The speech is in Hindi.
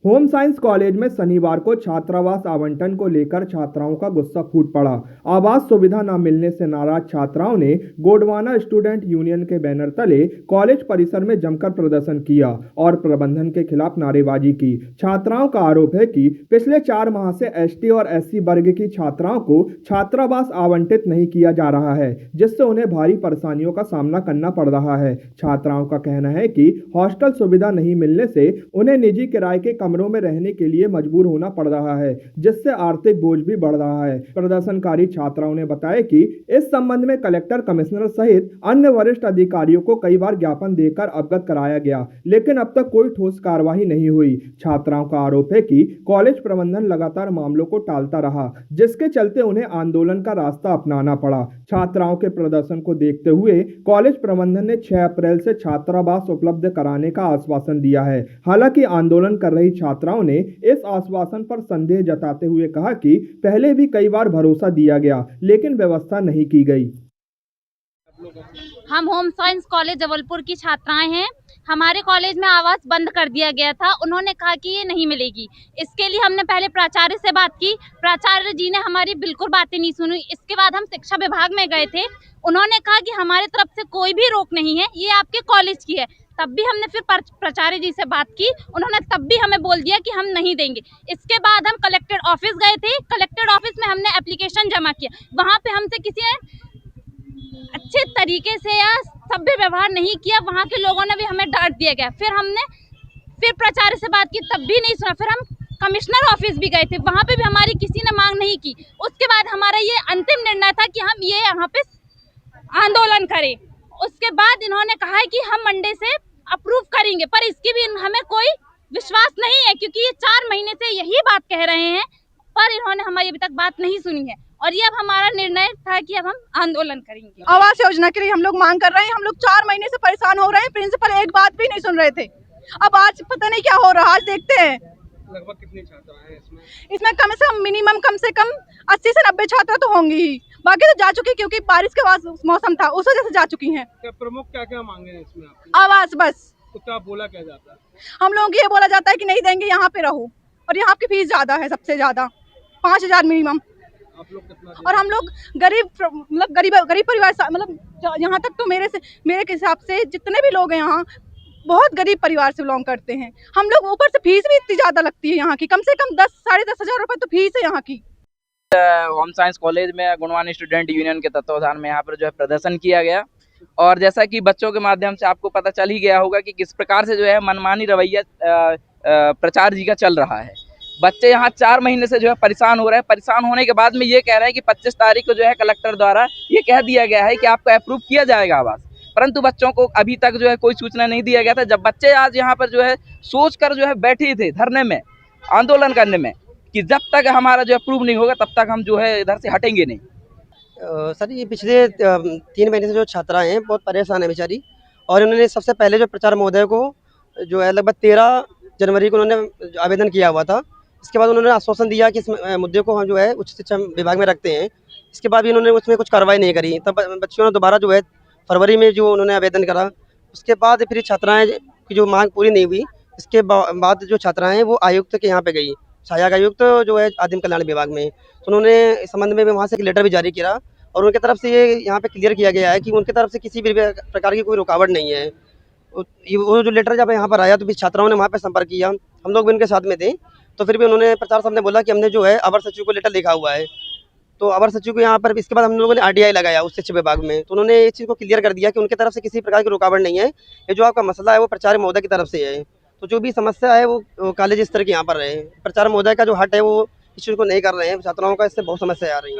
होम साइंस कॉलेज में शनिवार को छात्रावास आवंटन को लेकर छात्राओं का गुस्सा फूट पड़ा। आवास सुविधा न मिलने से नाराज छात्राओं ने गोंडवाना स्टूडेंट यूनियन के बैनर तले कॉलेज परिसर में जमकर प्रदर्शन किया और प्रबंधन के खिलाफ नारेबाजी की। छात्राओं का आरोप है कि पिछले 4 माह से एसटी और एससी वर्ग की छात्राओं को छात्रावास आवंटित नहीं किया जा रहा है, जिससे उन्हें भारी परेशानियों का सामना करना पड़ रहा है। छात्राओं का कहना है कि हॉस्टल सुविधा नहीं मिलने से उन्हें निजी किराए के कमरों में रहने के लिए मजबूर होना पड़ रहा है, जिससे आर्थिक बोझ भी बढ़ रहा है। प्रदर्शनकारी छात्राओं ने बताया कि इस संबंध में कलेक्टर, कमिश्नर सहित अन्य वरिष्ठ अधिकारियों को कई बार ज्ञापन देकर अवगत कराया गया, लेकिन अब तक कोई ठोस कार्रवाई नहीं हुई। छात्राओं का आरोप है कि कॉलेज प्रबंधन लगातार मामलों को टालता रहा, जिसके चलते उन्हें आंदोलन का रास्ता अपनाना पड़ा। छात्राओं के प्रदर्शन को देखते हुए कॉलेज प्रबंधन ने 6 अप्रैल से छात्रावास उपलब्ध कराने का आश्वासन दिया है। हालांकि आंदोलन कर रही छात्राओं ने इस आश्वासन पर संदेह जताते हुए कहा कि पहले भी कई बार भरोसा दिया गया, लेकिन व्यवस्था नहीं की गई। हम होम साइंस कॉलेज जबलपुर की छात्राएं हैं। हमारे कॉलेज में आवास बंद कर दिया गया था। उन्होंने कहा कि ये नहीं मिलेगी। इसके लिए हमने पहले प्राचार्य से बात की। प्राचार्य जी ने हमारी बिल्कुल बातें नहीं सुनी। इसके बाद हम शिक्षा विभाग में गए थे। उन्होंने कहा कि हमारे तरफ से कोई भी रोक नहीं है, ये आपके कॉलेज की है। तब भी हमने फिर प्राचार्य जी से बात की। उन्होंने तब भी हमें बोल दिया कि हम नहीं देंगे। इसके बाद हम कलेक्टर ऑफिस गए थे। कलेक्टर ऑफिस में हमने एप्लीकेशन जमा किया। वहाँ पे हमसे किसी ने अच्छे तरीके से या सभ्य व्यवहार नहीं किया। वहाँ के लोगों ने भी हमें डांट दिया गया। फिर प्राचार्य से बात की, तब भी नहीं सुना। फिर हम कमिश्नर ऑफिस भी गए थे, वहाँ पे भी हमारी किसी ने मांग नहीं की। उसके बाद हमारा ये अंतिम निर्णय था कि हम ये यहाँ पे आंदोलन करें। उसके बाद इन्होंने कहा है कि हम मंडे से अप्रूव करेंगे, पर इसकी भी हमें कोई विश्वास नहीं है, क्योंकि ये 4 महीने से यही बात कह रहे हैं, पर इन्होंने हमारी अभी तक बात नहीं सुनी है। और ये अब हमारा निर्णय था कि अब हम आंदोलन करेंगे। आवास योजना के लिए हम लोग मांग कर रहे हैं। हम लोग 4 महीने से परेशान हो रहे हैं। प्रिंसिपल एक बात भी नहीं सुन रहे थे। अब आज पता नहीं क्या हो रहा है, आज देखते हैं। लगभग कितने छात्र हैं इसमें? इसमें कम से कम मिनिमम कम से कम 80 से 90 छात्र तो होंगी ही। बाकी तो जा चुकी, क्योंकि बारिश के बाद मौसम था, उस वजह से जा चुकी हैं। क्या प्रमुख क्या मांगे हैं इसमें आपकी? आवास बस। तो क्या बोला क्या जाता है? हम लोगों को ये बोला जाता है कि नहीं देंगे, यहाँ पे रहो। और यहाँ की फीस ज्यादा है, सबसे ज्यादा 5000 मिनिमम। आप लोग कितना? और हम लोग गरीब परिवार, मतलब यहाँ तक तो मेरे के हिसाब से जितने भी लोग हैं यहाँ, बहुत गरीब परिवार से बिलोंग करते हैं। हम लोग ऊपर से फीस भी इतनी ज्यादा लगती है यहाँ की, कम से कम 10 साढ़े 10,000 रुपए तो फीस है यहाँ की। होम साइंस कॉलेज में गोंडवाना स्टूडेंट यूनियन के तत्वावधान में यहाँ पर जो है प्रदर्शन किया गया, और जैसा कि बच्चों के माध्यम से आपको पता चल ही गया होगा कि किस प्रकार से जो है मनमानी रवैया प्राचार्य जी का चल रहा है। बच्चे यहाँ 4 महीने से जो है परेशान हो रहे हैं। परेशान होने के बाद में ये कह रहे हैं कि 25 तारीख को जो है कलेक्टर द्वारा ये कह दिया गया है कि आपको अप्रूव किया जाएगा आवास, परंतु बच्चों को अभी तक जो है कोई सूचना नहीं दिया गया था। जब बच्चे आज यहाँ पर जो है सोच कर जो है बैठे थे धरने में, आंदोलन करने में, कि जब तक हमारा जो अप्रूव नहीं होगा तब तक हम जो है इधर से हटेंगे नहीं। सर, ये पिछले 3 महीने से जो छात्रा हैं बहुत परेशान है बेचारी। और उन्होंने सबसे पहले जो प्राचार्य महोदय को जो है लगभग 13 जनवरी को उन्होंने आवेदन किया हुआ था। इसके बाद उन्होंने आश्वासन दिया कि इस मुद्दे को हम जो है उच्च शिक्षा विभाग में रखते हैं। इसके बाद भी उन्होंने उसमें कुछ कार्रवाई नहीं करी। तब बच्चों ने दोबारा जो है फरवरी में जो उन्होंने आवेदन करा, उसके बाद फिर छात्राएँ की जो मांग पूरी नहीं हुई। इसके बाद जो छात्राएँ हैं वो आयुक्त के यहाँ पे गई, सहायक आयुक्त जो है आदिम कल्याण विभाग में। तो उन्होंने इस संबंध में वहाँ से एक लेटर भी जारी किया, और उनकी तरफ से ये यहाँ पे क्लियर किया गया है कि उनकी तरफ से किसी भी प्रकार की कोई रुकावट नहीं है। वो जो लेटर जब यहाँ पर आया तो भी छात्राओं ने वहाँ पे संपर्क किया, हम लोग भी उनके साथ में थे। तो फिर भी उन्होंने प्राचार्य साहब ने बोला कि हमने जो है अवर सचिव को लेटर लिखा हुआ है। तो अवर सचिव को यहाँ पर इसके बाद हम लोगों ने RTI लगाया उस शिक्षा विभाग में। तो उन्होंने इस चीज़ को क्लियर कर दिया कि उनकी तरफ से किसी प्रकार की रुकावट नहीं है। ये जो आपका मसला है वो प्राचार्य महोदय की तरफ से है। तो जो भी समस्या है वो कॉलेज स्तर की यहाँ पर है। प्राचार्य महोदय का जो हट है वो इस चीज़ को नहीं कर रहे हैं। छात्राओं का इससे बहुत समस्या आ रही है।